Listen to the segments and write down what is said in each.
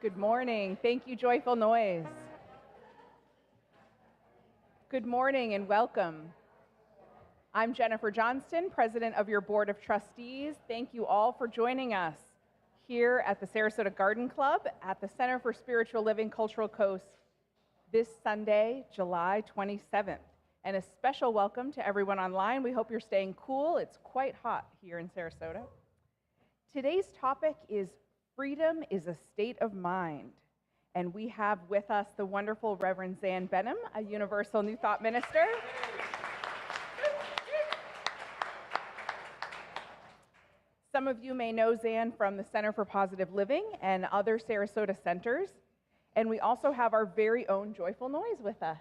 Good morning. Thank you, Joyful Noise. Good morning and welcome. I'm Jennifer Johnston, President of your Board of Trustees. Thank you all for joining us here at the Sarasota Garden Club at the Center for Spiritual Living Cultural Coast this Sunday, July 27th. And a special welcome to everyone online. We hope you're staying cool. It's quite hot here in Sarasota. Today's topic is Freedom is a State of Mind. And we have with us the wonderful Reverend Zan Benham, a Universal New Thought minister. Some of you may know Zan from the Center for Positive Living and other Sarasota centers. And we also have our very own Joyful Noise with us.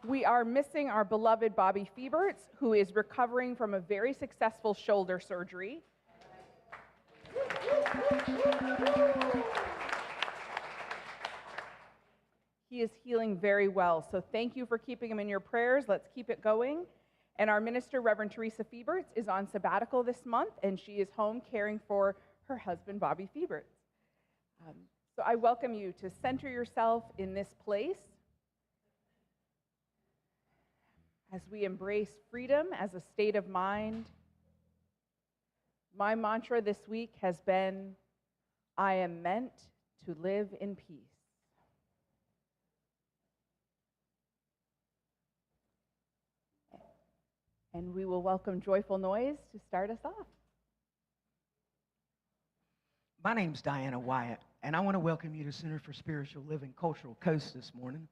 We are missing our beloved Bobby Fieberts, who is recovering from a very successful shoulder surgery. He is healing very well, so thank you for keeping him in your prayers. Let's keep it going. And our minister, Reverend Teresa Fieberts, is on sabbatical this month, and she is home caring for her husband, Bobby Fieberts. So I welcome you to center yourself in this place as we embrace freedom as a state of mind. My mantra this week has been, I am meant to live in peace. And we will welcome Joyful Noise to start us off. My name's Diana Wyatt, and I want to welcome you to Center for Spiritual Living Cultural Coast this morning.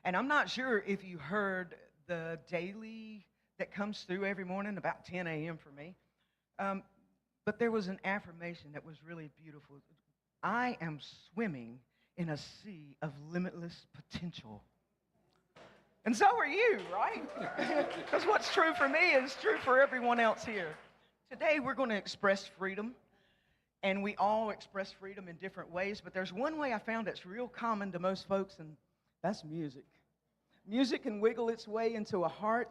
And I'm not sure if you heard the daily that comes through every morning, about 10 a.m. for me. But there was an affirmation that was really beautiful. I am swimming in a sea of limitless potential. And so are you, right? Because what's true for me is true for everyone else here. Today we're going to express freedom, and we all express freedom in different ways, but there's one way I found that's real common to most folks, and that's music. Music can wiggle its way into a heart,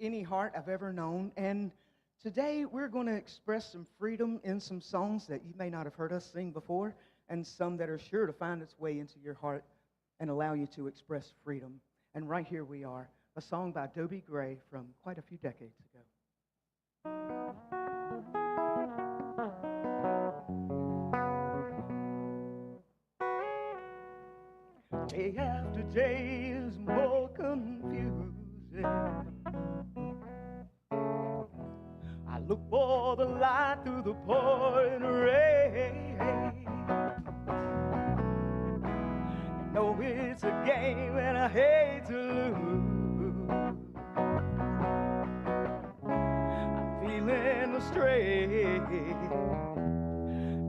any heart I've ever known, and today we're going to express some freedom in some songs that you may not have heard us sing before, and some that are sure to find its way into your heart and allow you to express freedom. And right here we are, a song by Dobie Gray from quite a few decades ago. Day after day is more confusing. I look for the light through the pouring rain. I know it's a game and I hate to lose. I'm feeling the strain.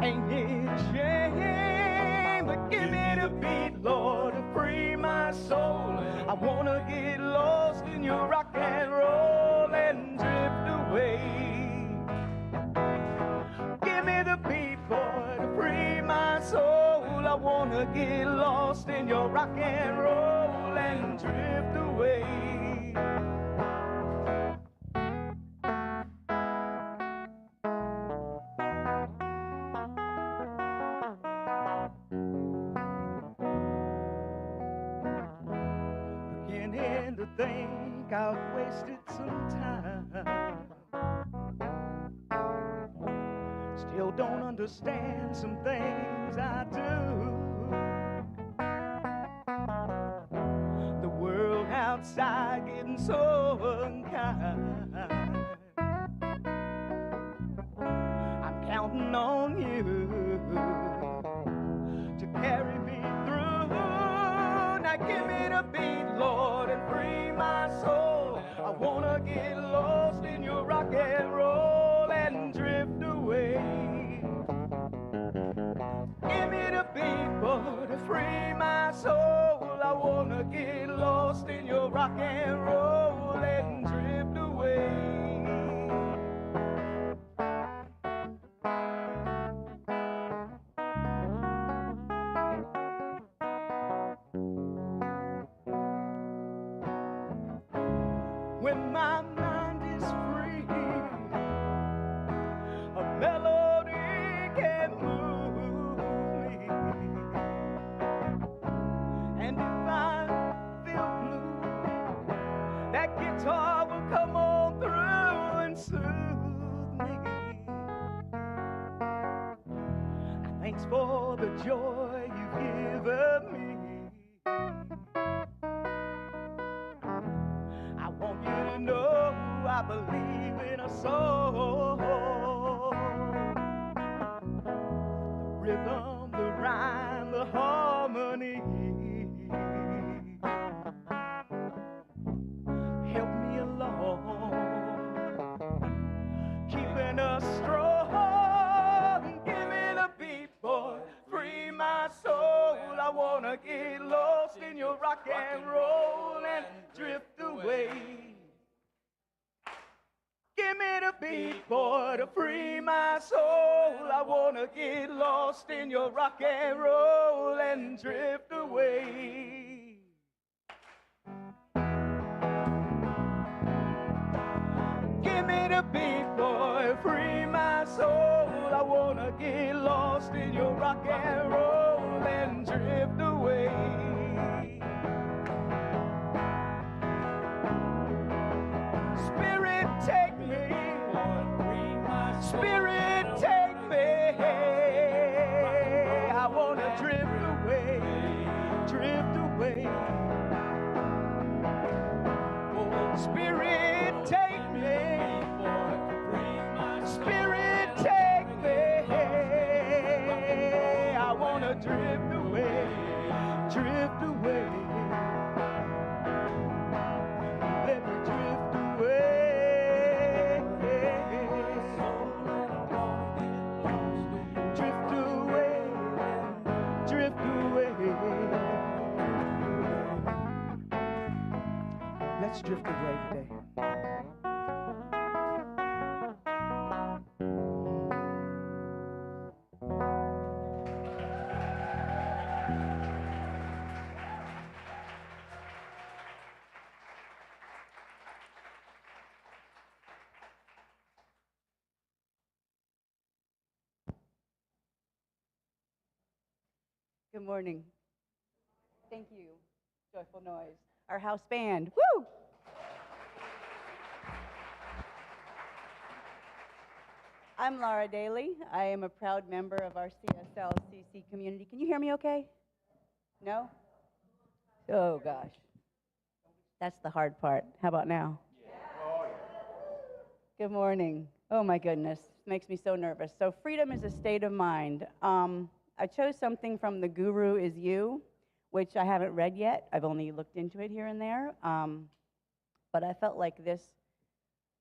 Ain't it a shame? But give me the beat, Lord, to free my soul. I wanna get lost in your rock and roll and drift away. Give me the beat, boy, to free my soul. I wanna get lost in your rock and roll and drift away. Beginning to think I've wasted some time. Still don't understand some things I do. The world outside getting so unkind. I'm counting on you to carry me through. Now give me the beat, Lord, and free my soul. I wanna get lost in your rock and roll and drift away. Give me the beat, boy, to free my soul. I wanna get lost in your rock and roll and drift away. When my mind is free, a melody Thanks for the joy you've given me. I want you to know I believe in a soul. The rhythm, the rhyme, the harmony. Help me along, keeping us strong. Give me the beat, boy, free my soul. I wanna get lost in your rock and roll and drift away. Give me the beat, boy, to free my soul. I wanna get lost in your rock and roll and drift away. Give me the beat, boy, free my soul. I wanna get lost in your rock and roll and drift away. Spirit, take me, Spirit, take me. I wanna drift away, drift away. Oh, Spirit, take me, Spirit, take me. I wanna drift away, drift away. Let me drift away, drift away, drift away. Let's drift away today. Good morning. Thank you, Joyful Noise. Our house band, woo! I'm Laura Daly. I am a proud member of our CSLCC community. Can you hear me okay? No? Oh, gosh. That's the hard part. How about now? Good morning. Oh, my goodness. This makes me so nervous. So freedom is a state of mind. I chose something from The Guru Is You, which I haven't read yet. I've only looked into it here and there. But I felt like this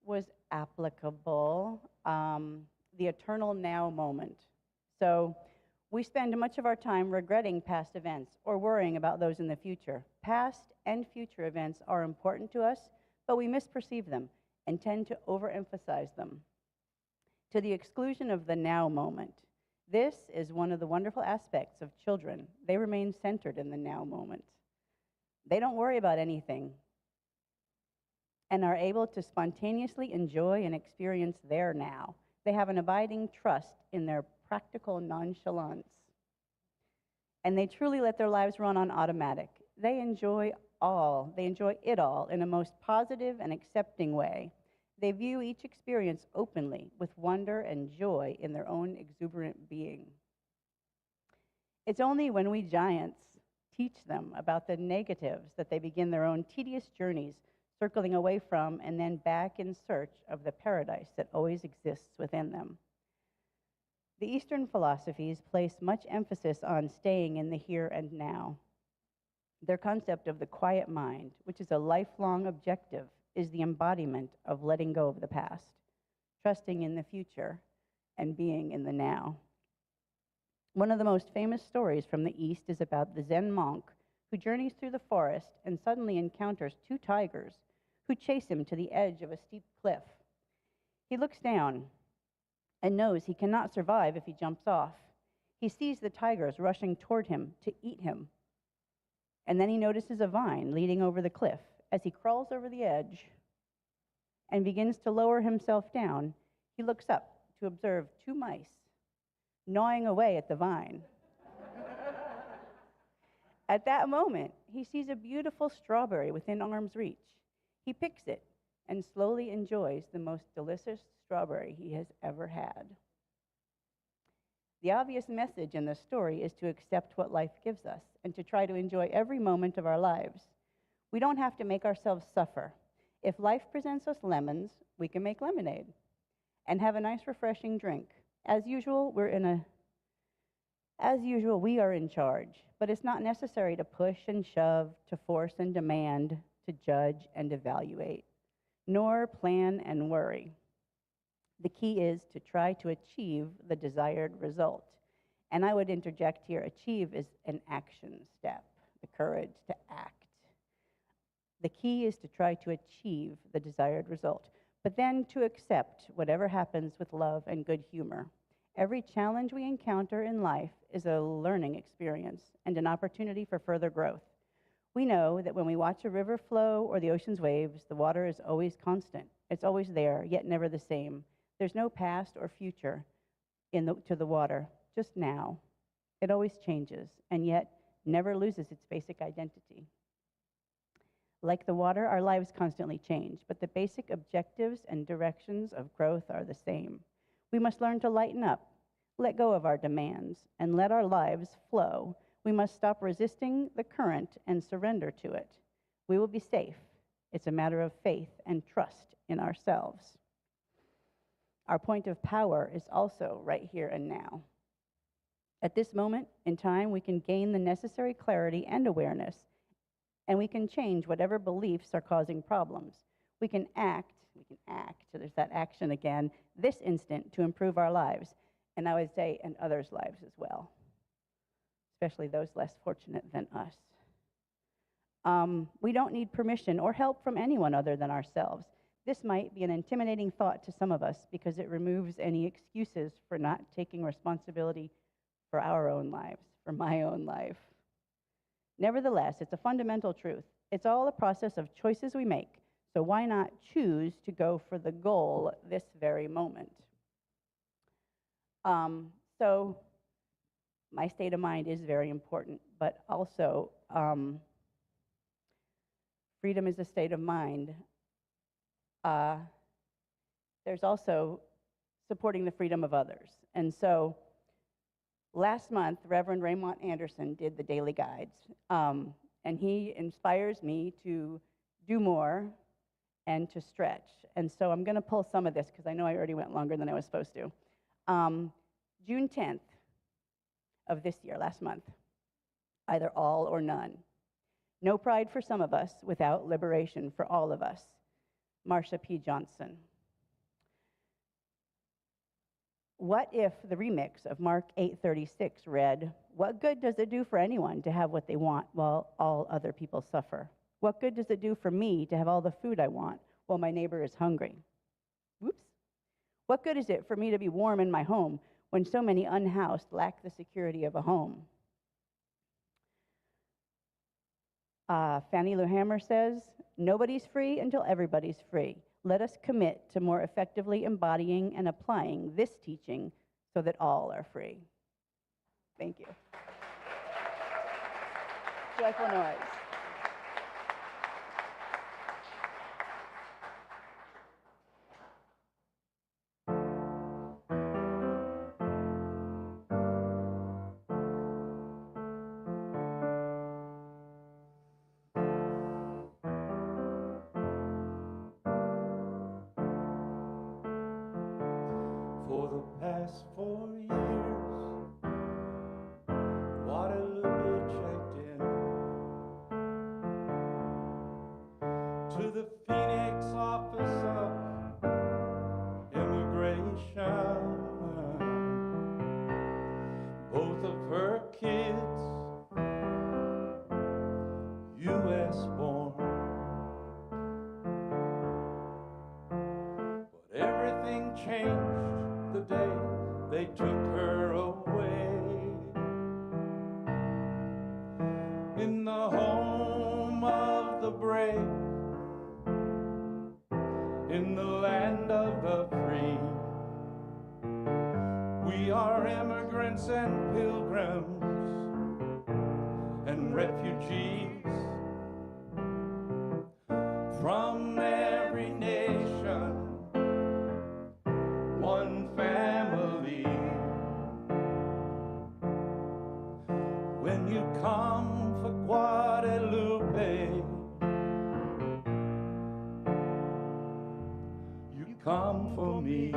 was applicable. The eternal now moment. So we spend much of our time regretting past events or worrying about those in the future. Past and future events are important to us, but we misperceive them and tend to overemphasize them to the exclusion of the now moment. This is one of the wonderful aspects of children. They remain centered in the now moment. They don't worry about anything and are able to spontaneously enjoy and experience their now. They have an abiding trust in their practical nonchalance. And they truly let their lives run on automatic. They enjoy it all in a most positive and accepting way. They view each experience openly with wonder and joy in their own exuberant being. It's only when we giants teach them about the negatives that they begin their own tedious journeys, circling away from and then back in search of the paradise that always exists within them. The Eastern philosophies place much emphasis on staying in the here and now. Their concept of the quiet mind, which is a lifelong objective, is the embodiment of letting go of the past, trusting in the future, and being in the now. One of the most famous stories from the East is about the Zen monk who journeys through the forest and suddenly encounters two tigers who chase him to the edge of a steep cliff. He looks down and knows he cannot survive if he jumps off. He sees the tigers rushing toward him to eat him. And then he notices a vine leading over the cliff. As he crawls over the edge and begins to lower himself down, he looks up to observe two mice gnawing away at the vine. At that moment, he sees a beautiful strawberry within arm's reach. He picks it and slowly enjoys the most delicious strawberry he has ever had. The obvious message in the story is to accept what life gives us and to try to enjoy every moment of our lives. We don't have to make ourselves suffer. If life presents us lemons, we can make lemonade and have a nice refreshing drink. As usual, we are in charge, but it's not necessary to push and shove, to force and demand, to judge and evaluate, nor plan and worry. The key is to try to achieve the desired result. And I would interject here, achieve is an action step, the courage to act. The key is to try to achieve the desired result, but then to accept whatever happens with love and good humor. Every challenge we encounter in life is a learning experience and an opportunity for further growth. We know that when we watch a river flow or the ocean's waves, the water is always constant. It's always there, yet never the same. There's no past or future to the water, just now. It always changes, and yet never loses its basic identity. Like the water, our lives constantly change, but the basic objectives and directions of growth are the same. We must learn to lighten up, let go of our demands, and let our lives flow. We must stop resisting the current and surrender to it. We will be safe. It's a matter of faith and trust in ourselves. Our point of power is also right here and now. At this moment in time, we can gain the necessary clarity and awareness, and we can change whatever beliefs are causing problems. We can act, so there's that action again, this instant to improve our lives, and I would say, and others' lives as well, especially those less fortunate than us. We don't need permission or help from anyone other than ourselves. This might be an intimidating thought to some of us because it removes any excuses for not taking responsibility for our own lives, for my own life. Nevertheless, it's a fundamental truth. It's all a process of choices we make, so why not choose to go for the goal this very moment? So my state of mind is very important, but also freedom is a state of mind. There's also supporting the freedom of others. And so last month, Reverend Raymond Anderson did the daily guides, and he inspires me to do more and to stretch. And so I'm going to pull some of this because I know I already went longer than I was supposed to. June 10th of this year, last month, either all or none. No pride for some of us without liberation for all of us. Marsha P. Johnson. What if the remix of Mark 8:36 read, "What good does it do for anyone to have what they want while all other people suffer? What good does it do for me to have all the food I want while my neighbor is hungry? Whoops. What good is it for me to be warm in my home when so many unhoused lack the security of a home?" Fannie Lou Hamer says, "Nobody's free until everybody's free. Let us commit to more effectively embodying and applying this teaching so that all are free." Thank you. Joyful noise. For the past 4 years, Waterloo checked in to the Phoenix office of immigration. Both of her kids, U.S. born, but everything changed the day they took her away. In the home of the brave, in the land of the free, we are immigrants and pilgrims and refugees from every nation, one family. come for Guadalupe. You come for me.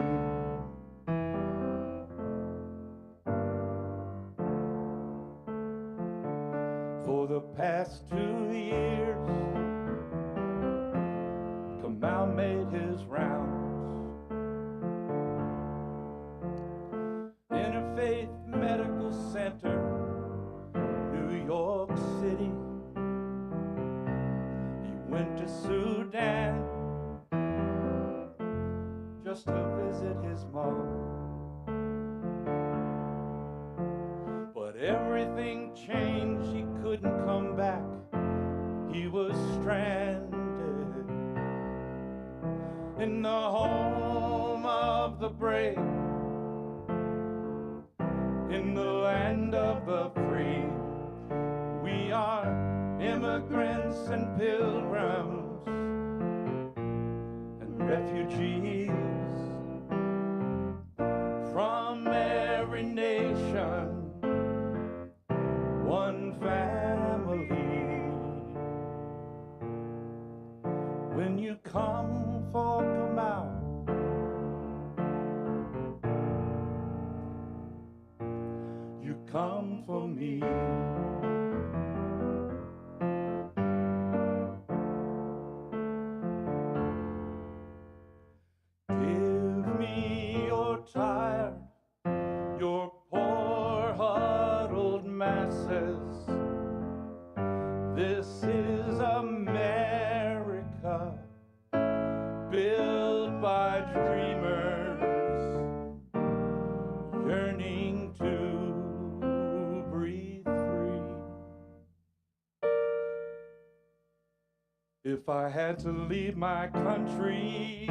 For the past 2 years, Kamau made his rounds. Interfaith Medical Center, New York City. He went to Sudan just to visit his mom. But everything changed, he couldn't come back. He was stranded in the home of the brave, in the land of the free. We are immigrants and pilgrims and refugees from every nation, one family. When you come for Kamau, you come for me. Give me your tired, your poor huddled masses. This is America, built by dreamers, yearning to breathe free. If I had to leave my country,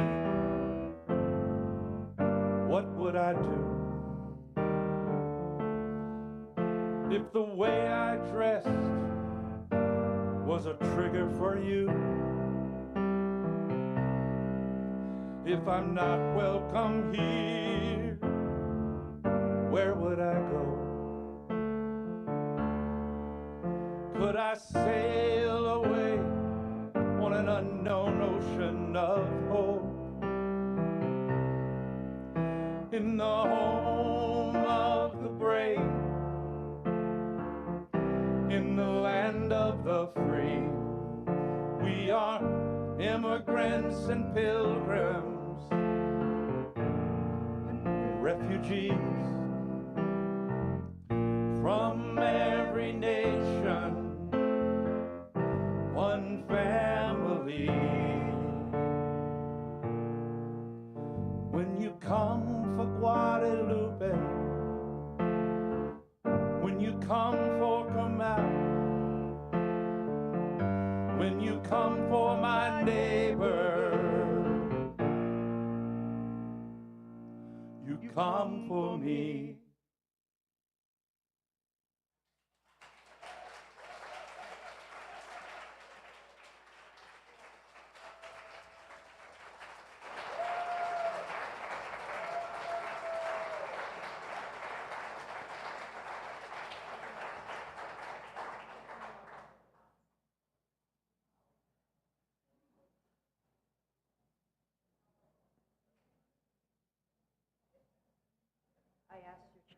what would I do? If the way I dressed was a trigger for you, if I'm not welcome here, where would I go? Could I sail away on an unknown ocean of hope? In the home of the brave, in the land of the free, we are immigrants and pilgrims and refugees from every nation, one family. When you come for Guadalupe, when you come for Kamau, when you come for my neighbor, you come for me.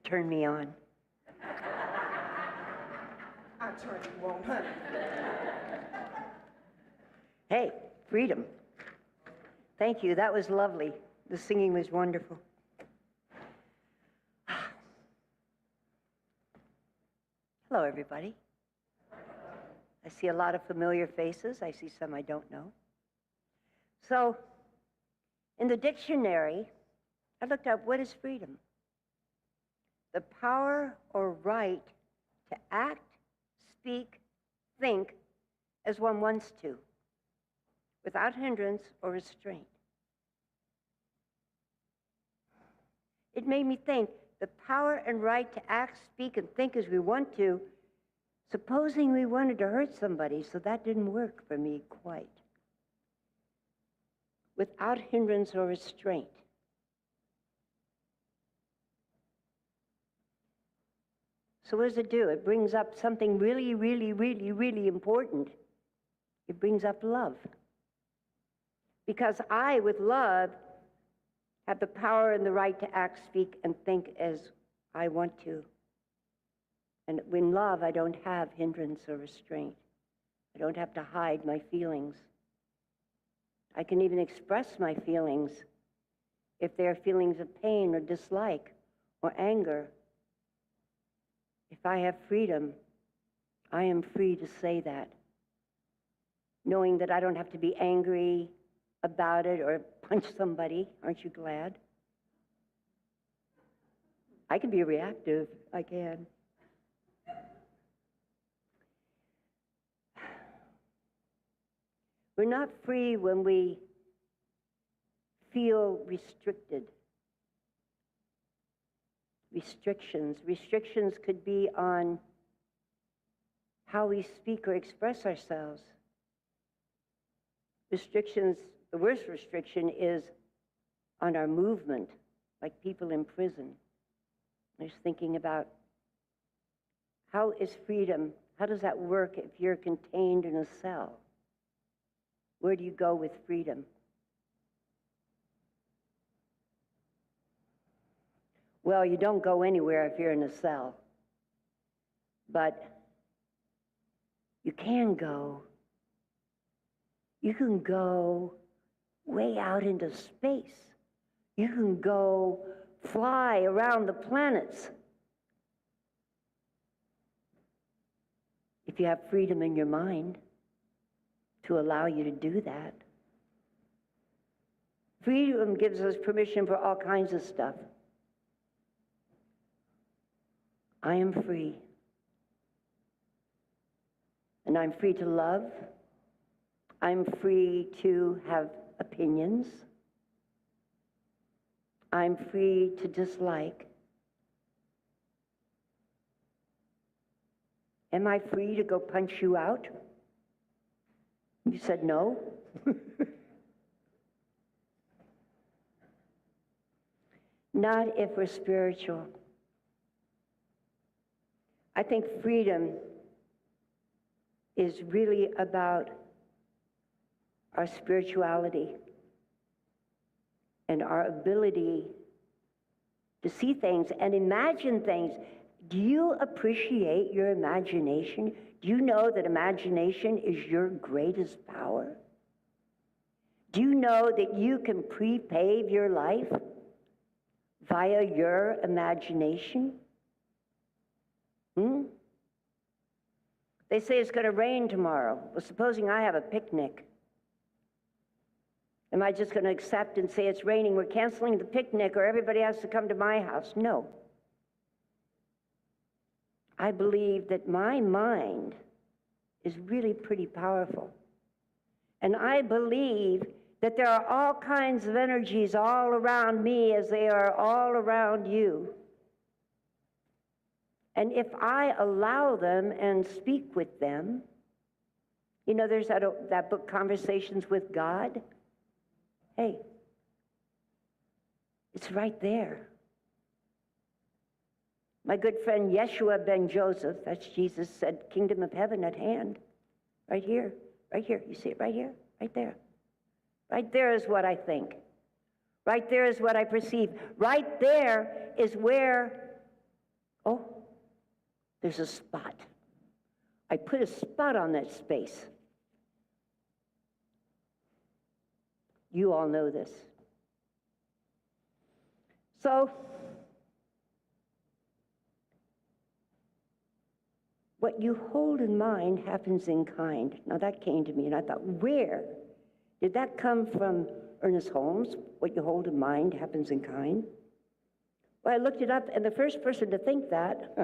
Turn me on. I turn you on, honey. Hey, freedom. Thank you. That was lovely. The singing was wonderful. Hello, everybody. I see a lot of familiar faces. I see some I don't know. So, in the dictionary, I looked up what is freedom. The power or right to act, speak, think as one wants to, without hindrance or restraint. It made me think, the power and right to act, speak, and think as we want to, supposing we wanted to hurt somebody, so that didn't work for me quite. Without hindrance or restraint. So what does it do? It brings up something really, really, really, really important. It brings up love. Because I, with love, have the power and the right to act, speak, and think as I want to. And in love, I don't have hindrance or restraint. I don't have to hide my feelings. I can even express my feelings if they are feelings of pain or dislike or anger. If I have freedom, I am free to say that, knowing that I don't have to be angry about it or punch somebody. Aren't you glad? I can be reactive. I can. We're not free when we feel restricted. Restrictions could be on how we speak or express ourselves. Restrictions, the worst restriction is on our movement, like people in prison. I was thinking about how is freedom, how does that work if you're contained in a cell? Where do you go with freedom? Well, you don't go anywhere if you're in a cell. But you can go. You can go way out into space. You can go fly around the planets. If you have freedom in your mind to allow you to do that. Freedom gives us permission for all kinds of stuff. I am free. And I'm free to love. I'm free to have opinions. I'm free to dislike. Am I free to go punch you out? You said no. Not if we're spiritual. I think freedom is really about our spirituality and our ability to see things and imagine things. Do you appreciate your imagination? Do you know that imagination is your greatest power? Do you know that you can pre-pave your life via your imagination? They say it's going to rain tomorrow. Well, supposing I have a picnic. Am I just going to accept and say it's raining, we're canceling the picnic, or everybody has to come to my house? No. I believe that my mind is really pretty powerful. And I believe that there are all kinds of energies all around me as they are all around you. And if I allow them and speak with them, you know, there's that book, Conversations with God. Hey, it's right there. My good friend Yeshua ben Joseph, that's Jesus, said, kingdom of heaven at hand. Right here, right here. You see it right here, right there. Right there is what I think. Right there is what I perceive. Right there is where, oh, there's a spot. I put a spot on that space. You all know this. So, what you hold in mind happens in kind. Now that came to me, and I thought, where did that come from? Ernest Holmes, what you hold in mind happens in kind. Well, I looked it up, and the first person to think that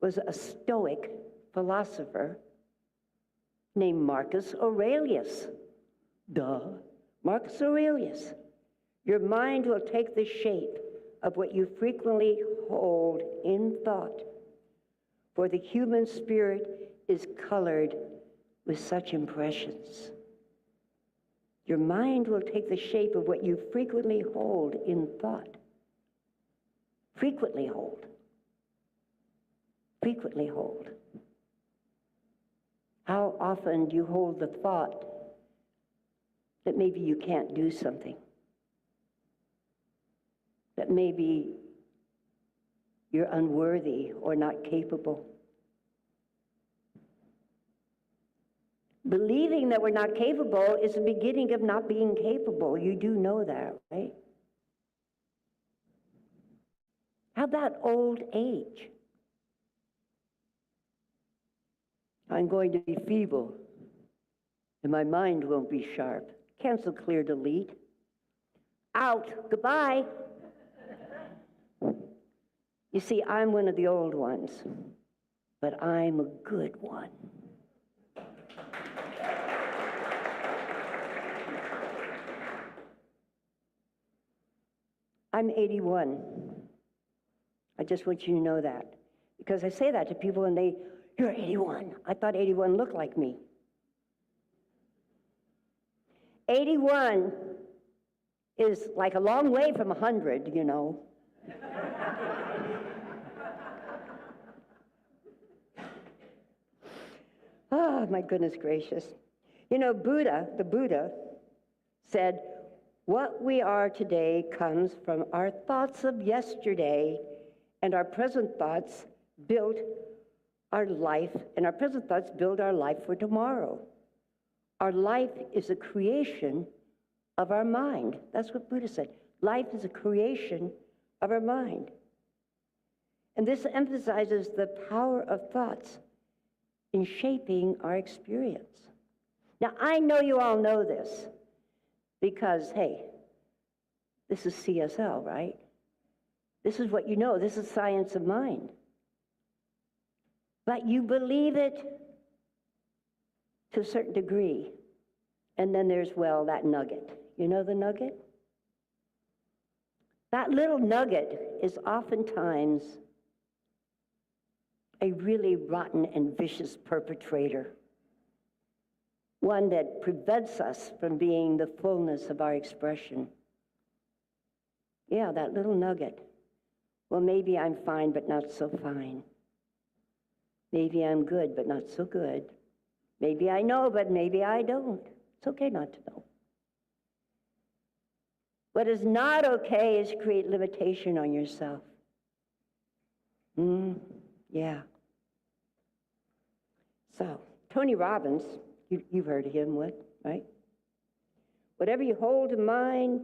was a Stoic philosopher named Marcus Aurelius. Duh. Marcus Aurelius. Your mind will take the shape of what you frequently hold in thought, for the human spirit is colored with such impressions. Your mind will take the shape of what you frequently hold in thought. Frequently hold. frequently hold? How often do you hold the thought that maybe you can't do something? That maybe you're unworthy or not capable? Believing that we're not capable is the beginning of not being capable. You do know that, right? How about old age? I'm going to be feeble, and my mind won't be sharp. Cancel, clear, delete. Out. Goodbye. You see, I'm one of the old ones, but I'm a good one. I'm 81. I just want you to know that. Because I say that to people and you're 81. I thought 81 looked like me. 81 is like a long way from 100, you know. Oh, my goodness gracious. You know, the Buddha said, what we are today comes from our thoughts of yesterday, and our present thoughts build our life, and our present thoughts build our life for tomorrow. Our life is a creation of our mind. That's what Buddha said. Life is a creation of our mind. And this emphasizes the power of thoughts in shaping our experience. Now, I know you all know this because, hey, this is CSL, right? This is what you know. This is science of mind. But you believe it to a certain degree. And then there's, well, that nugget. You know the nugget? That little nugget is oftentimes a really rotten and vicious perpetrator. One that prevents us from being the fullness of our expression. Yeah, that little nugget. Well, maybe I'm fine, but not so fine. Maybe I'm good, but not so good. Maybe I know, but maybe I don't. It's okay not to know. What is not okay is create limitation on yourself. Yeah. So, Tony Robbins, you've heard of him, right? Whatever you hold in mind,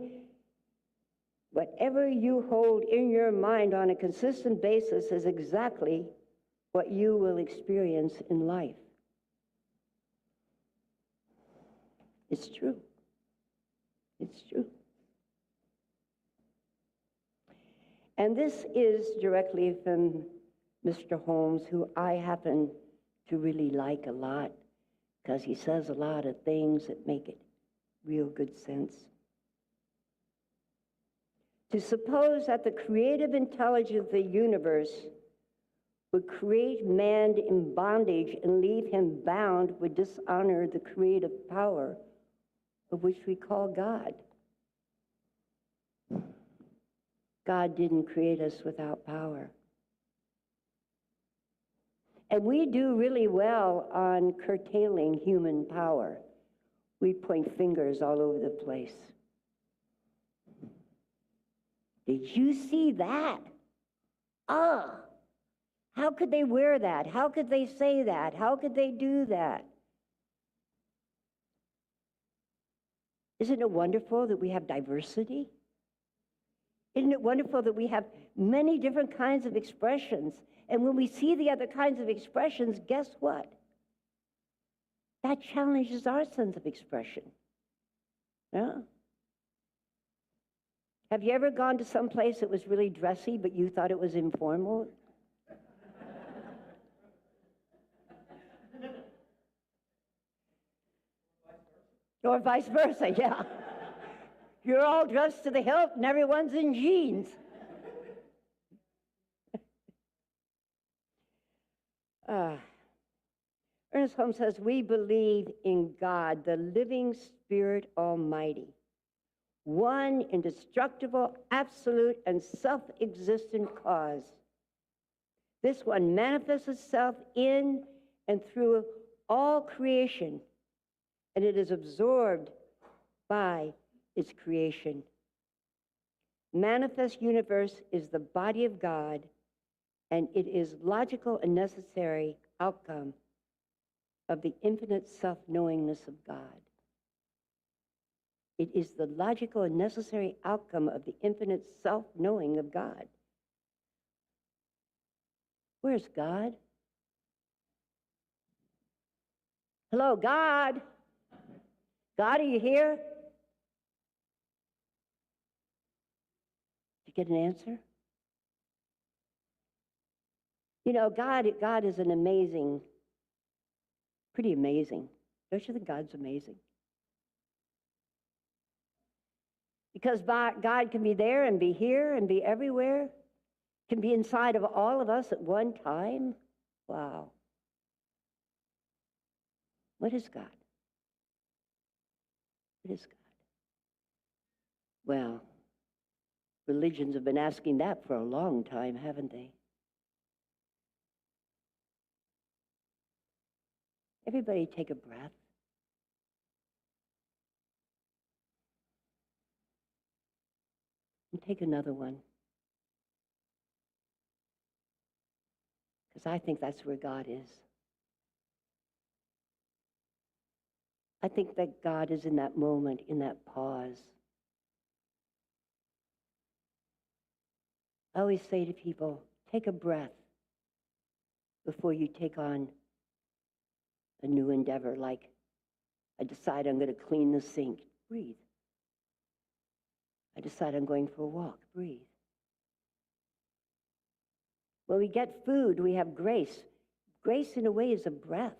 whatever you hold in your mind on a consistent basis is exactly what you will experience in life. It's true. It's true. And this is directly from Mr. Holmes, who I happen to really like a lot, because he says a lot of things that make it real good sense. To suppose that the creative intelligence of the universe would create man in bondage and leave him bound would dishonor the creative power of which we call God. God didn't create us without power. And we do really well on curtailing human power. We point fingers all over the place. Did you see that? How could they wear that? How could they say that? How could they do that? Isn't it wonderful that we have diversity? Isn't it wonderful that we have many different kinds of expressions? And when we see the other kinds of expressions, guess what? That challenges our sense of expression. Yeah. Have you ever gone to some place that was really dressy, but you thought it was informal? Or vice versa, yeah. You're all dressed to the hilt and everyone's in jeans. Ernest Holmes says, we believe in God, the living Spirit Almighty, one indestructible, absolute, and self-existent cause. This one manifests itself in and through all creation, and it is absorbed by its creation. Manifest universe is the body of God, and it is logical and necessary outcome of the infinite self-knowingness of God. It is the logical and necessary outcome of the infinite self-knowing of God. Where's God? Hello, God? God, are you here? Did you get an answer? You know, God is an amazing, pretty amazing. Don't you think God's amazing? Because God can be there and be here and be everywhere, can be inside of all of us at one time. Wow. What is God? What is God? Well, religions have been asking that for a long time, haven't they? Everybody take a breath. And take another one. Because I think that's where God is. I think that God is in that moment, in that pause. I always say to people, take a breath before you take on a new endeavor, like I decide I'm going to clean the sink. Breathe. I decide I'm going for a walk. Breathe. When we get food, we have grace. Grace, in a way, is a breath.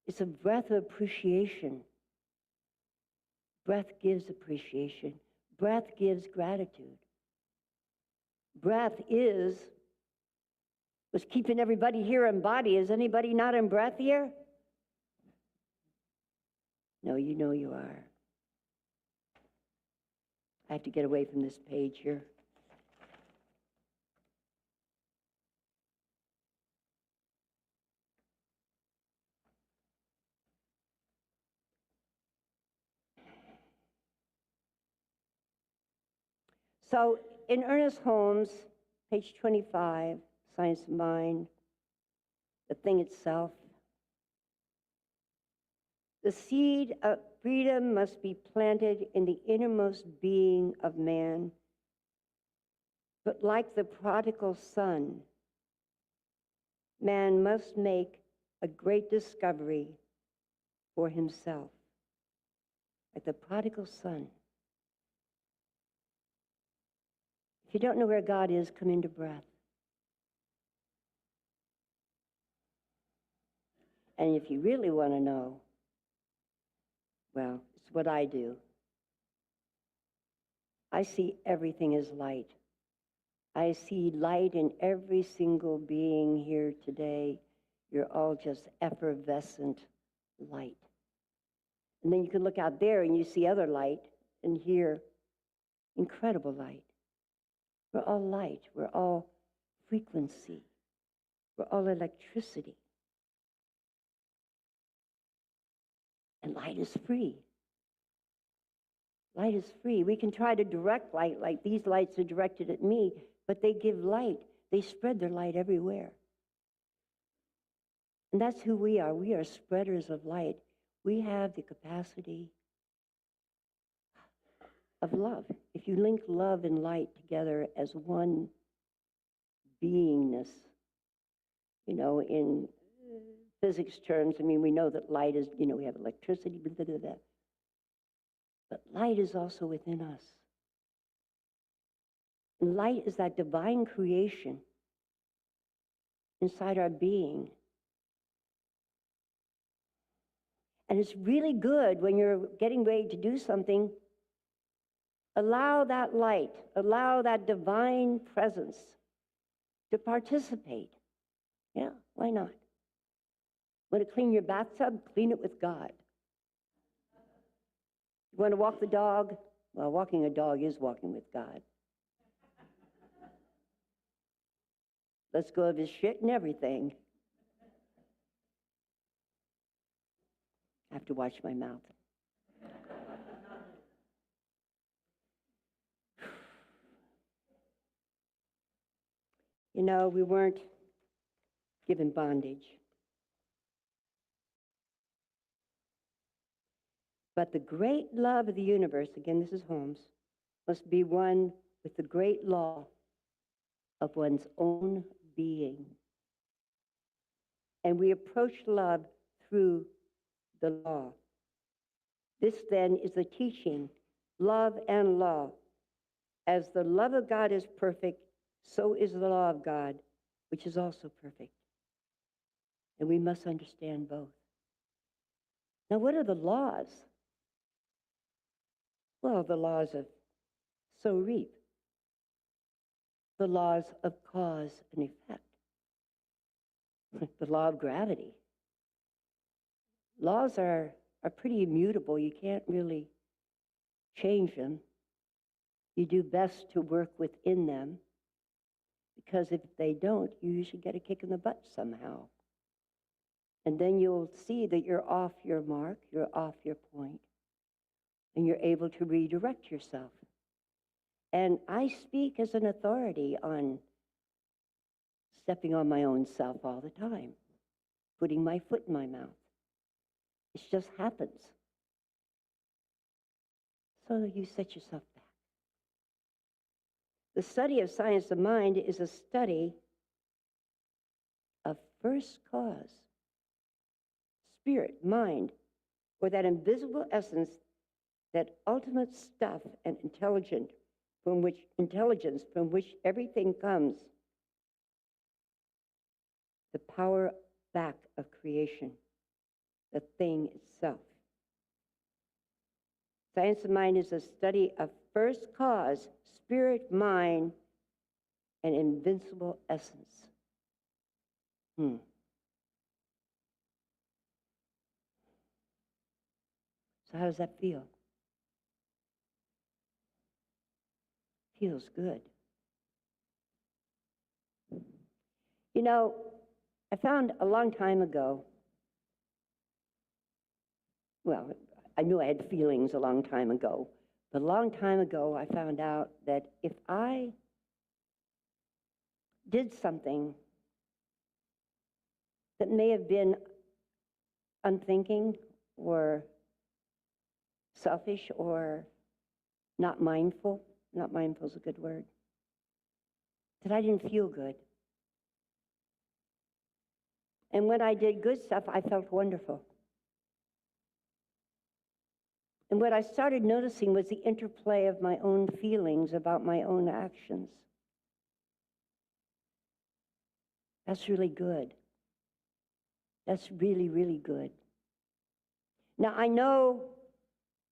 It's a breath of appreciation. Breath gives appreciation. Breath gives gratitude. Breath is what's keeping everybody here in body. Is anybody not in breath here? No, you know you are. I have to get away from this page here. So in Ernest Holmes, page 25, Science of Mind, the thing itself, the seed of freedom must be planted in the innermost being of man. But like the prodigal son, man must make a great discovery for himself. Like the prodigal son. If you don't know where God is, come into breath. And if you really want to know, well, it's what I do. I see everything as light. I see light in every single being here today. You're all just effervescent light. And then you can look out there and you see other light, and here, incredible light. We're all light. We're all frequency. We're all electricity. And light is free. Light is free. We can try to direct light, like these lights are directed at me, but they give light. They spread their light everywhere. And that's who we are. We are spreaders of light. We have the capacity of love. If you link love and light together as one beingness, you know, in physics terms, I mean, we know that light is, you know, we have electricity, blah, blah, blah. But light is also within us. And light is that divine creation inside our being. And it's really good when you're getting ready to do something, allow that light, allow that divine presence to participate. Yeah, why not? Want to clean your bathtub? Clean it with God. You want to walk the dog? Well, walking a dog is walking with God. Let's go of his shit and everything. I have to watch my mouth. You know, we weren't given bondage. But the great love of the universe, again, this is Holmes, must be one with the great law of one's own being. And we approach love through the law. This then is the teaching, love and law. As the love of God is perfect, so is the law of God, which is also perfect. And we must understand both. Now, what are the laws? Well, the laws of sow, reap. The laws of cause and effect. The law of gravity. Laws are pretty immutable. You can't really change them. You do best to work within them, because if they don't, you usually get a kick in the butt somehow. And then you'll see that you're off your mark, you're off your point, and you're able to redirect yourself. And I speak as an authority on stepping on my own self all the time, putting my foot in my mouth. It just happens. So you set yourself back. The study of science of mind is a study of first cause, spirit, mind, or that invisible essence, that ultimate stuff and intelligence from which everything comes, the power back of creation, the thing itself. Science of mind is a study of first cause, spirit, mind, and invincible essence. So how does that feel? Feels good. You know, I found a long time ago, well, I knew I had feelings a long time ago, but a long time ago I found out that if I did something that may have been unthinking or selfish or not mindful is a good word, that I didn't feel good. And when I did good stuff, I felt wonderful. And what I started noticing was the interplay of my own feelings about my own actions. That's really good. That's really, really good. Now, I know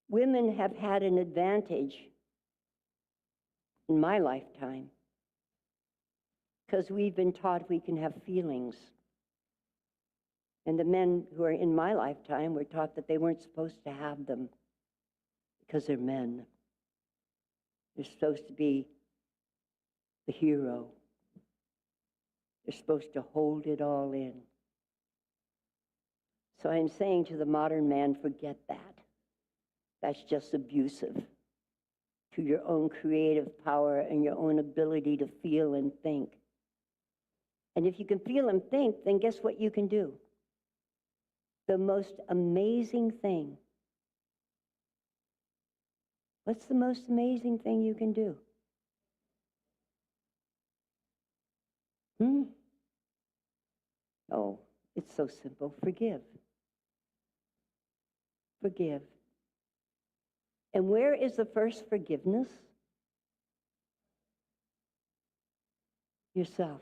women have had an advantage in my lifetime because we've been taught we can have feelings. And the men who are in my lifetime were taught that they weren't supposed to have them because they're men. They're supposed to be the hero. They're supposed to hold it all in. So I'm saying to the modern man, forget that. That's just abusive to your own creative power and your own ability to feel and think. And if you can feel and think, then guess what you can do? The most amazing thing. What's the most amazing thing you can do? Oh, it's so simple. Forgive. Forgive. And where is the first forgiveness? Yourself.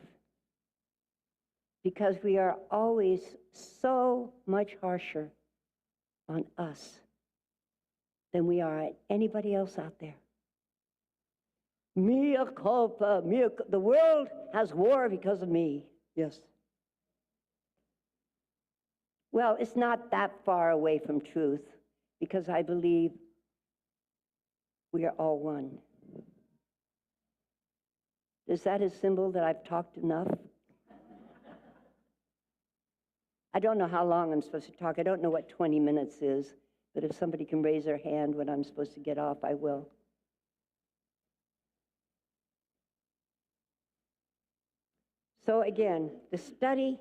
Because we are always so much harsher on us than we are at anybody else out there. Mea culpa, the world has war because of me. Yes. Well, it's not that far away from truth, because I believe we are all one. Is that a symbol that I've talked enough? I don't know how long I'm supposed to talk. I don't know what 20 minutes is, but if somebody can raise their hand when I'm supposed to get off, I will. So again, the study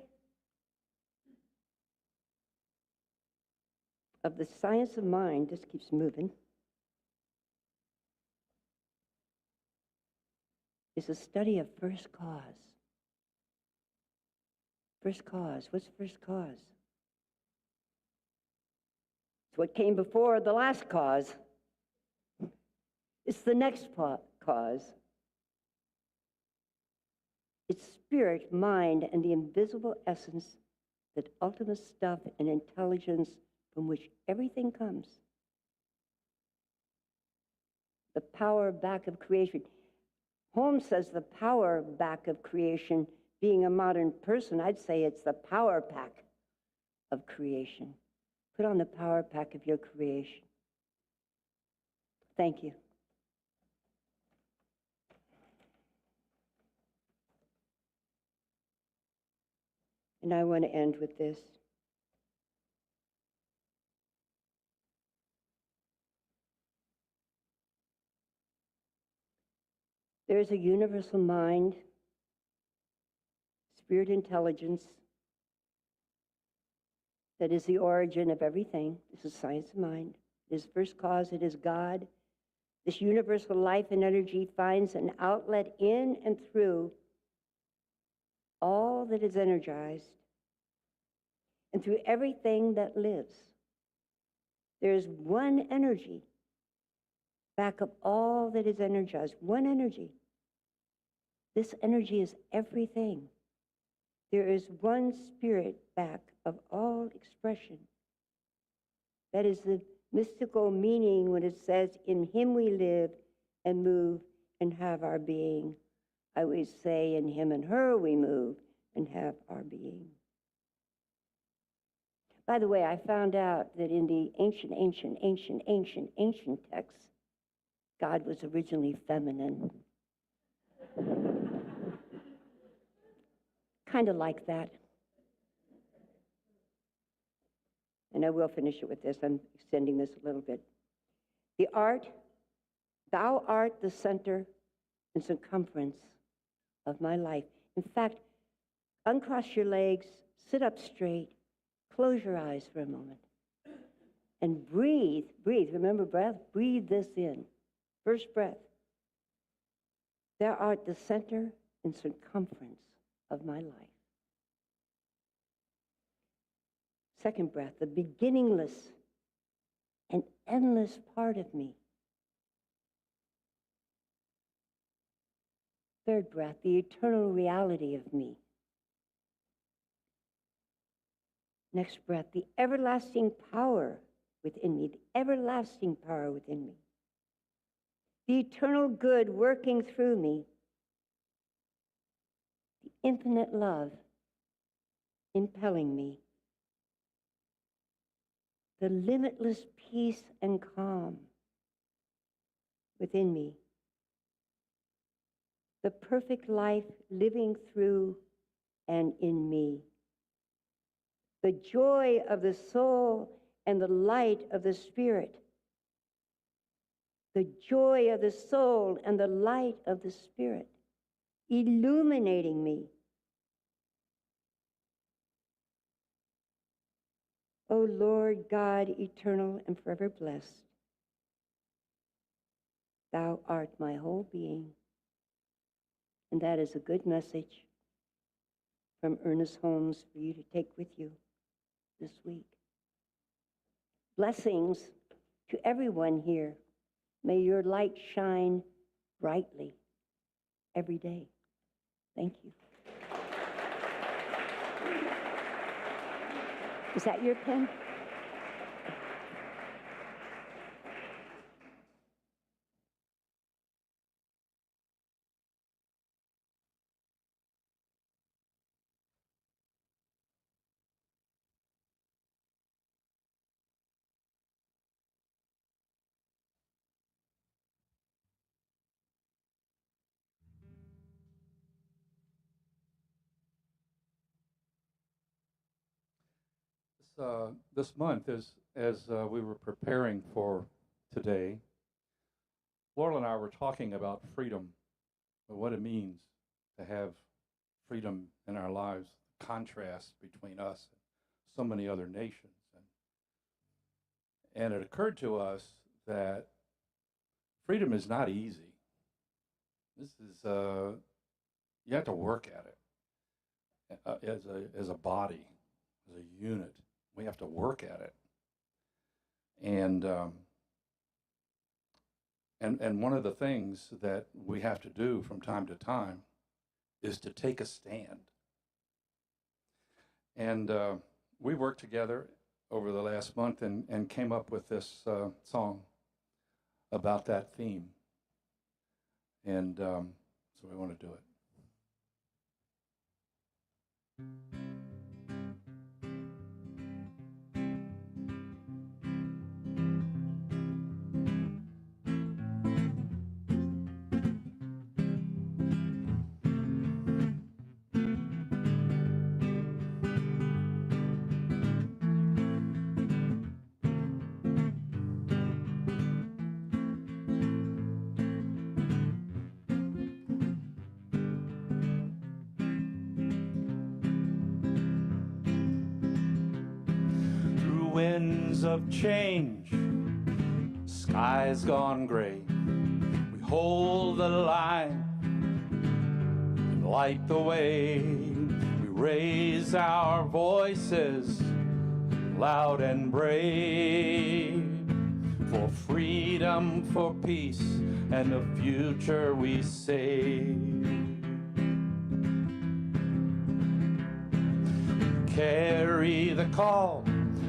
of the science of mind just keeps moving. Is a study of first cause. First cause. What's first cause? It's what came before the last cause. It's the next cause. It's spirit, mind, and the invisible essence, that ultimate stuff and intelligence from which everything comes. The power back of creation. Holmes says the power back of creation, being a modern person, I'd say it's the power pack of creation. Put on the power pack of your creation. Thank you. And I want to end with this. There is a universal mind, spirit intelligence, that is the origin of everything. This is science of mind. It is first cause, it is God. This universal life and energy finds an outlet in and through all that is energized and through everything that lives. There is one energy back of all that is energized, one energy. This energy is everything. There is one spirit back of all expression. That is the mystical meaning when it says, in him we live and move and have our being. I always say, in him and her we move and have our being. By the way, I found out that in the ancient texts, God was originally feminine. Kind of like that. And I will finish it with this. I'm extending this a little bit. The art, thou art the center and circumference of my life. In fact, uncross your legs, sit up straight, close your eyes for a moment, and breathe. Breathe. Remember breath? Breathe this in. First breath. Thou art the center and circumference of my life. Second breath, the beginningless and endless part of me. Third breath, the eternal reality of me. Next breath, the everlasting power within me, the everlasting power within me. The eternal good working through me. The infinite love impelling me. The limitless peace and calm within me. The perfect life living through and in me. The joy of the soul and the light of the spirit. The joy of the soul and the light of the spirit, illuminating me. O Lord God, eternal and forever blessed, thou art my whole being. And that is a good message from Ernest Holmes for you to take with you this week. Blessings to everyone here. May your light shine brightly every day. Thank you. Is that your pen? This month, as we were preparing for today, Laurel and I were talking about freedom, and what it means to have freedom in our lives, the contrast between us and so many other nations. And it occurred to us that freedom is not easy. This is, you have to work at it as a body, as a unit. We have to work at it. And one of the things that we have to do from time to time is to take a stand. And we worked together over the last month and came up with this song about that theme. And so we want to do it. Winds of change, skies gone gray. We hold the line and light the way. We raise our voices loud and brave for freedom, for peace, and a future we save. Carry the call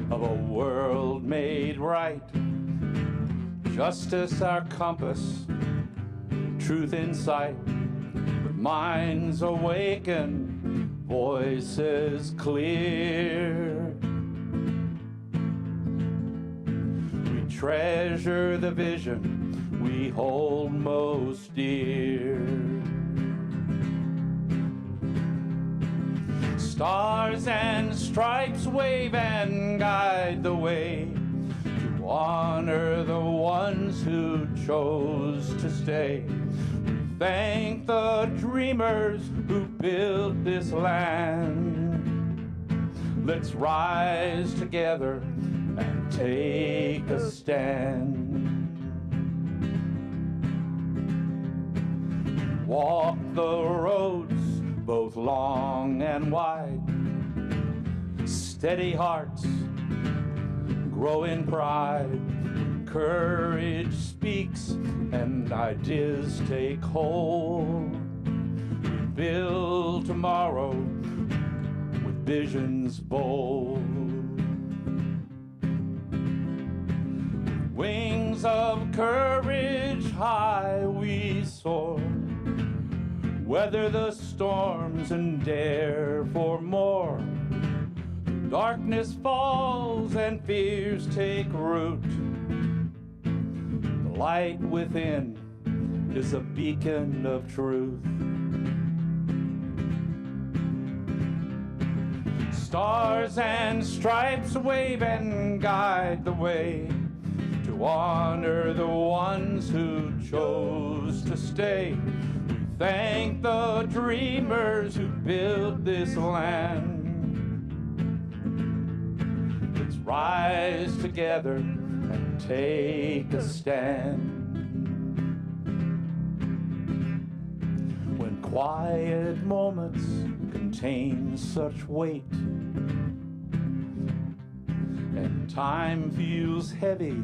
of a world made right, justice our compass, truth in sight, with minds awakened, voices clear. We treasure the vision we hold most dear. Stars and stripes wave and guide the way to honor the ones who chose to stay. We thank the dreamers who built this land. Let's rise together and take a stand. Walk the roads both long and wide. Steady hearts grow in pride. Courage speaks and ideas take hold. We build tomorrow with visions bold. Wings of courage high we soar. Weather the storms and dare for more. Darkness falls and fears take root. The light within is a beacon of truth. Stars and stripes wave and guide the way to honor the ones who chose to stay. Thank the dreamers who built this land. Let's rise together and take a stand. When quiet moments contain such weight, and time feels heavy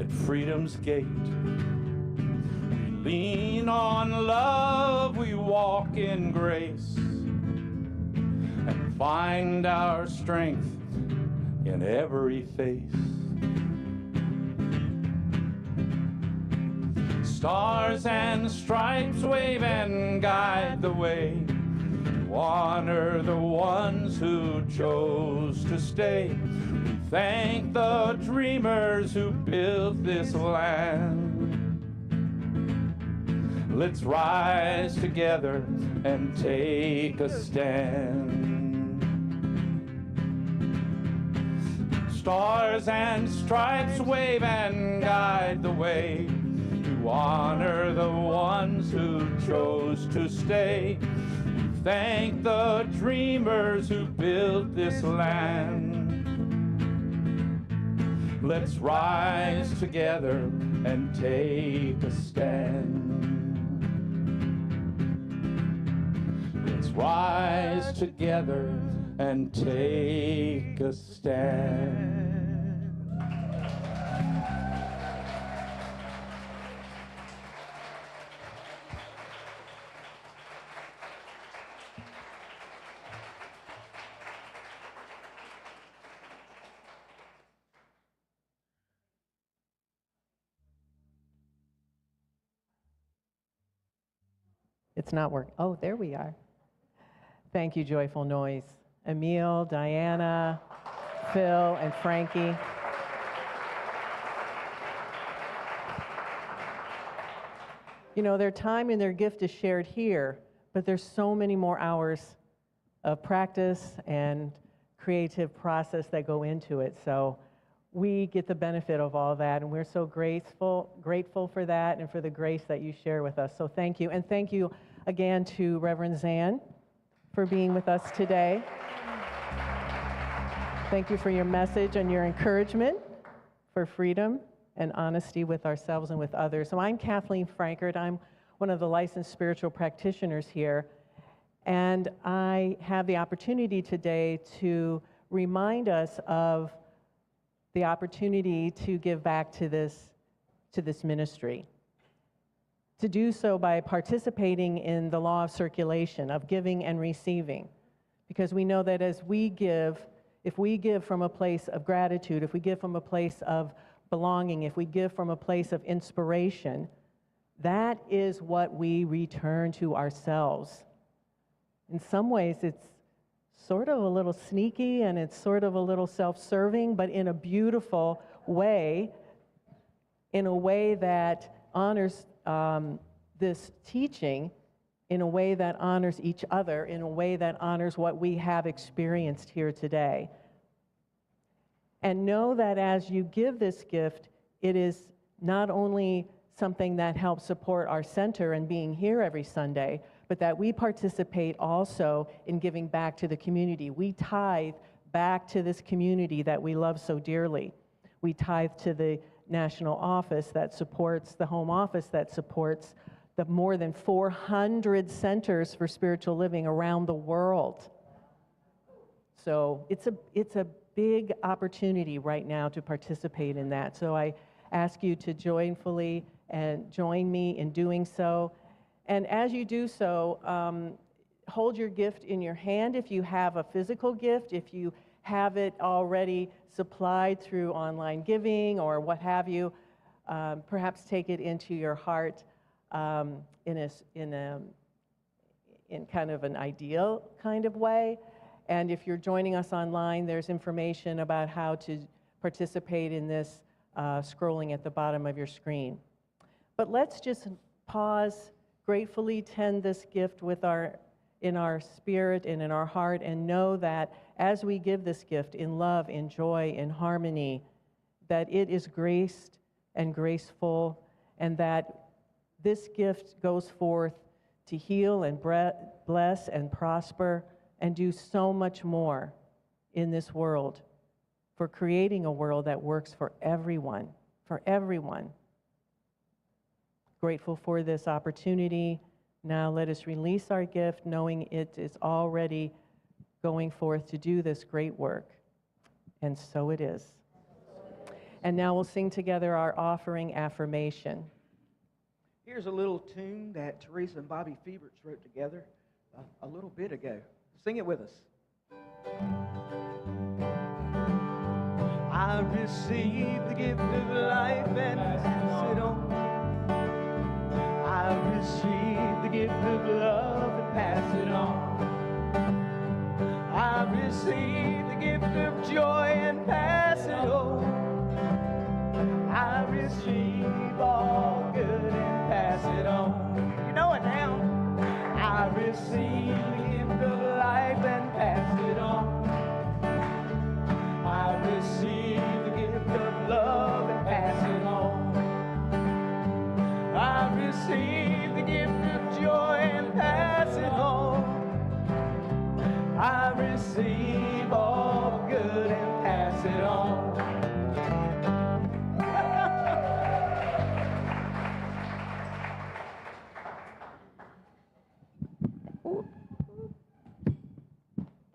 at freedom's gate, lean on love, we walk in grace, and find our strength in every face. Stars and stripes wave and guide the way to honor the ones who chose to stay. We thank the dreamers who built this land. Let's rise together and take a stand. stars and stripes wave and guide the way, to honor the ones who chose to stay. Thank the dreamers who built this land. Let's rise together and take a stand. Let's rise together and take a stand. It's not working. Oh, there we are. Thank you, Joyful Noise. Emil, Diana, Phil, and Frankie. You know, their time and their gift is shared here, but there's so many more hours of practice and creative process that go into it. So we get the benefit of all that, and we're so grateful for that and for the grace that you share with us. So thank you. And thank you again to Reverend Zan for being with us today. Thank you for your message and your encouragement for freedom and honesty with ourselves and with others. So I'm Kathleen Frankert. I'm one of the licensed spiritual practitioners here, and I have the opportunity today to remind us of the opportunity to give back to this ministry. To do so by participating in the law of circulation, of giving and receiving. Because we know that as we give, if we give from a place of gratitude, if we give from a place of belonging, if we give from a place of inspiration, that is what we return to ourselves. In some ways, it's sort of a little sneaky and it's sort of a little self-serving, but in a beautiful way, in a way that honors this teaching, in a way that honors each other, in a way that honors what we have experienced here today. And know that as you give this gift, it is not only something that helps support our center and being here every Sunday, but that we participate also in giving back to the community. We tithe back to this community that we love so dearly. We tithe to the national office that supports, the home office that supports the more than 400 centers for spiritual living around the world. So it's a big opportunity right now to participate in that. So I ask you to joyfully and join me in doing so. And as you do so, hold your gift in your hand if you have a physical gift, if you have it already supplied through online giving or what have you, perhaps take it into your heart in kind of an ideal kind of way. And if you're joining us online, there's information about how to participate in this scrolling at the bottom of your screen. But let's just pause, gratefully tend this gift in our spirit and in our heart, and know that as we give this gift in love, in joy, in harmony, that it is graced and graceful, and that this gift goes forth to heal and bless and prosper and do so much more in this world, for creating a world that works for everyone, for everyone. Grateful for this opportunity. Now let us release our gift, knowing it is already going forth to do this great work. And so it is. And now we'll sing together our offering affirmation. Here's a little tune that Teresa and Bobby Feverts wrote together a little bit ago. Sing it with us. I receive the gift of life and pass it on. I receive the gift of love and pass it on. I receive the gift of joy and pass it on. I receive all good and pass it on. You know it now. I receive the gift of life and pass it on. I receive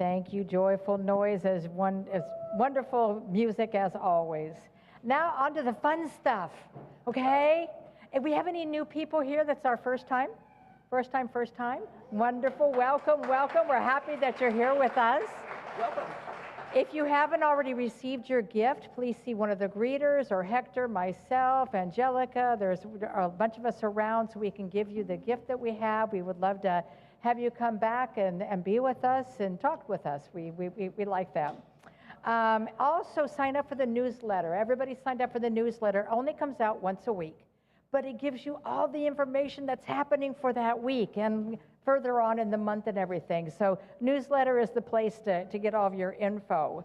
Thank you, Joyful Noise, as wonderful music as always. Now on to the fun stuff, okay? If we have any new people here, that's our first time? First time? Wonderful, welcome. We're happy that you're here with us. Welcome. If you haven't already received your gift, please see one of the greeters, or Hector, myself, Angelica. There's a bunch of us around so we can give you the gift that we have. We would love to have you come back and be with us and talk with us. We like that. Also, sign up for the newsletter. Everybody signed up for the newsletter. It only comes out once a week, but it gives you all the information that's happening for that week and further on in the month and everything. So newsletter is the place to get all of your info.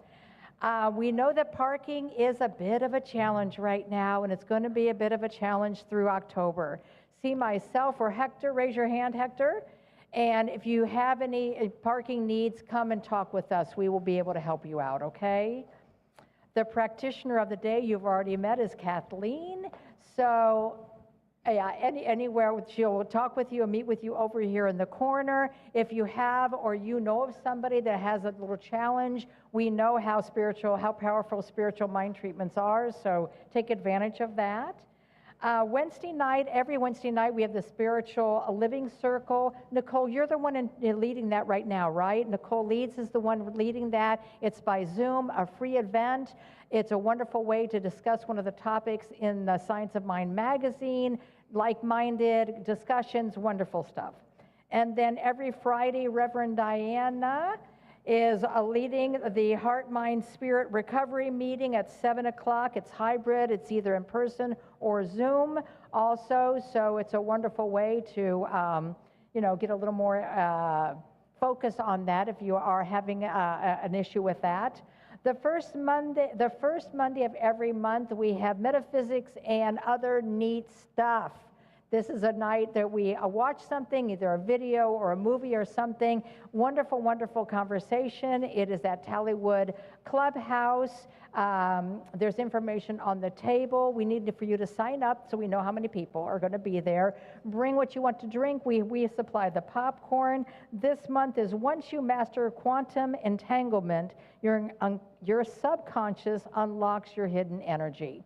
We know that parking is a bit of a challenge right now, and it's going to be a bit of a challenge through October. See myself or Hector, raise your hand, Hector. And if you have any parking needs, come and talk with us. We will be able to help you out, okay? The practitioner of the day you've already met is Kathleen. So yeah, anywhere she'll talk with you and meet with you over here in the corner. If you have or you know of somebody that has a little challenge, we know how powerful spiritual mind treatments are, so take advantage of that. Every Wednesday night, we have the Spiritual Living Circle. Nicole, you're the one leading that right now, right? Nicole Leeds is the one leading that. It's by Zoom, a free event. It's a wonderful way to discuss one of the topics in the Science of Mind magazine, like-minded discussions, wonderful stuff. And then every Friday, Reverend Diana is leading the Heart, Mind, Spirit Recovery meeting at 7 o'clock. It's hybrid. It's either in person or Zoom also. So it's a wonderful way to, get a little more focus on that if you are having an issue with that. The first Monday of every month, we have metaphysics and other neat stuff. This is a night that we watch something, either a video or a movie or something. Wonderful, wonderful conversation. It is at Tallywood Clubhouse. There's information on the table. We need for you to sign up so we know how many people are going to be there. Bring what you want to drink. We supply the popcorn. This month is Once You Master Quantum Entanglement, your subconscious unlocks your hidden energy.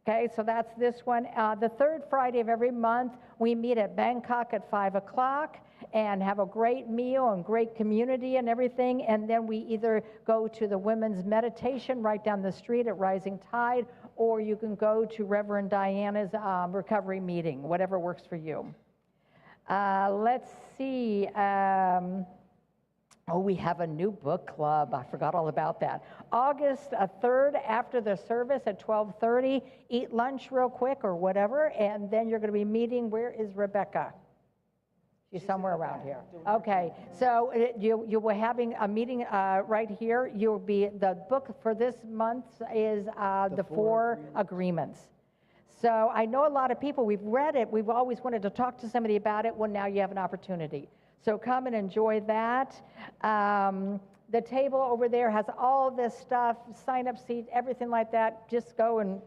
Okay, so that's this one. The third Friday of every month, we meet at Bangkok at 5 o'clock and have a great meal and great community and everything. And then we either go to the women's meditation right down the street at Rising Tide, or you can go to Reverend Diana's recovery meeting, whatever works for you. Let's see. We have a new book club. I forgot all about that. August 3rd, after the service at 12:30, eat lunch real quick or whatever, and then you're going to be meeting. Where is Rebecca? She's somewhere around here. Okay, so you were having a meeting right here. The book for this month is the Four Agreements. So I know a lot of people, we've read it. We've always wanted to talk to somebody about it. Well, now you have an opportunity. So come and enjoy that. The table over there has all this stuff, sign-up seat, everything like that. Just go and,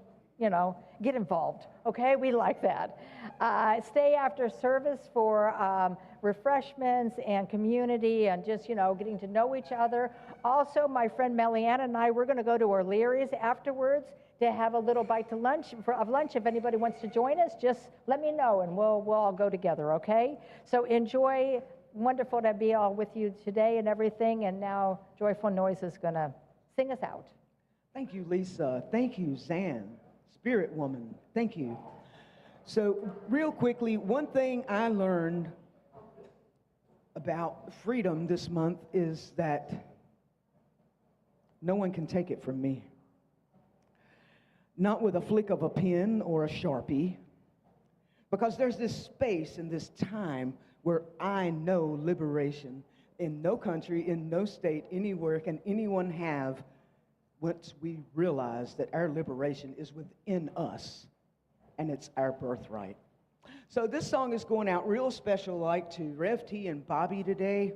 get involved, okay? We like that. Stay after service for refreshments and community and just, getting to know each other. Also, my friend Meliana and I, we're going to go to O'Leary's afterwards to have a little bite of lunch. If anybody wants to join us, just let me know and we'll all go together, okay? So enjoy. Wonderful to be all with you today and everything. And now Joyful Noise is going to sing us out. Thank you, Lisa. Thank you, Zan. Spirit woman. Thank you. So real quickly, one thing I learned about freedom this month is that no one can take it from me. Not with a flick of a pen or a Sharpie, because there's this space and this time where I know liberation. In no country, in no state, anywhere can anyone have once we realize that our liberation is within us and it's our birthright. So this song is going out real special like to Rev T and Bobby today,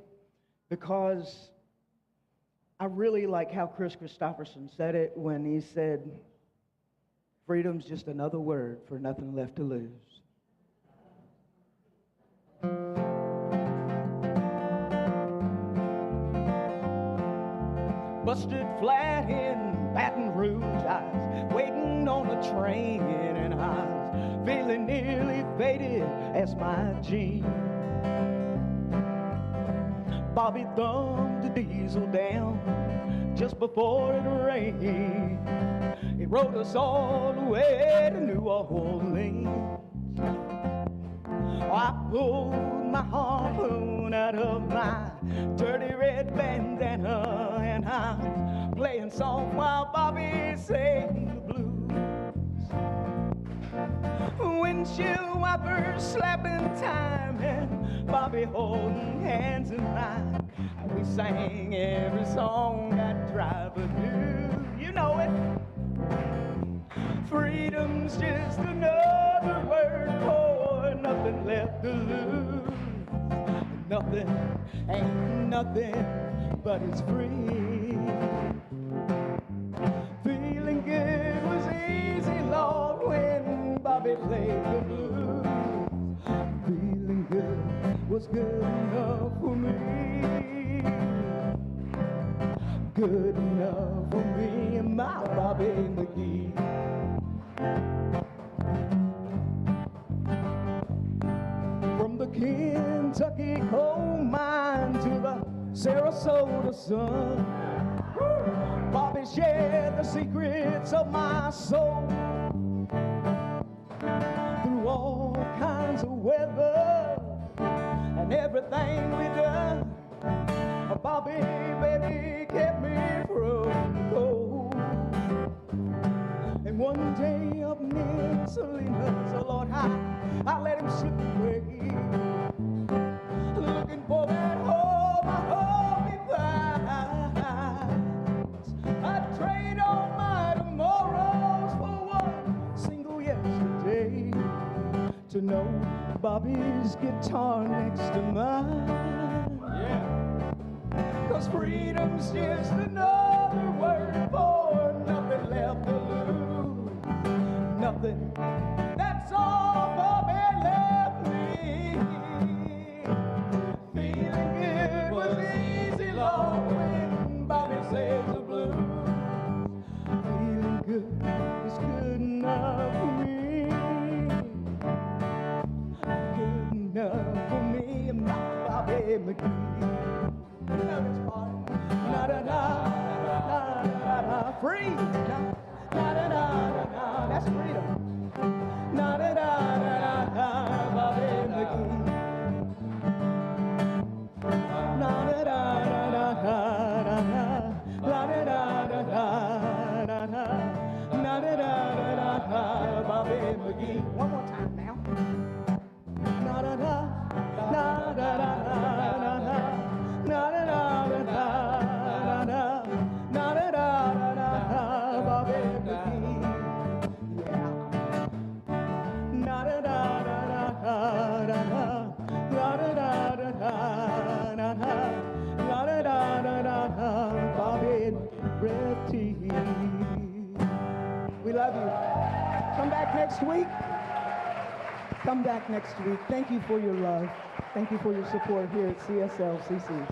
because I really like how Chris Christopherson said it when he said, freedom's just another word for nothing left to lose. busted flat in Baton Rouge. I was waiting on a train, and I was feeling nearly faded as my jeans. Bobby thumbed the diesel down just before it rained. He rode us all the way to New Orleans. I pulled my harpoon out of my dirty red bandana, and I was playing soft while Bobby sang the blues. Windshield wipers slapping time, and Bobby holding hands in mine. We sang every song that driver knew. You know it. Freedom's just another word for nothing left to lose. Nothing ain't nothing, but it's free. Feeling good was easy, Lord, when Bobby played the blues. Feeling good was good enough for me. Good enough for me and my Bobby McGee. From the Kentucky coal mine to the Sarasota sun, Bobby shared the secrets of my soul. Through all kinds of weather and everything we done, Bobby, baby, kept me from cold. And one day up near Salinas, oh Lord, I let him slip away, looking for that home I hope he finds. I'd trade all my tomorrows for one single yesterday, to know Bobby's guitar next to mine. Yeah. 'Cause freedom's just another word for nothing left to lose. Nothing, that's all Bobby left me. Feeling good was easy, Lord, when Bobby says the blues. Feeling good is good enough for me. Good enough for me and my Bobby McGee. Free, that's freedom. Bobby McGee. Bobby McGee. One more time now. We love you. Come back next week. Come back next week. Thank you for your love. Thank you for your support here at CSLCC.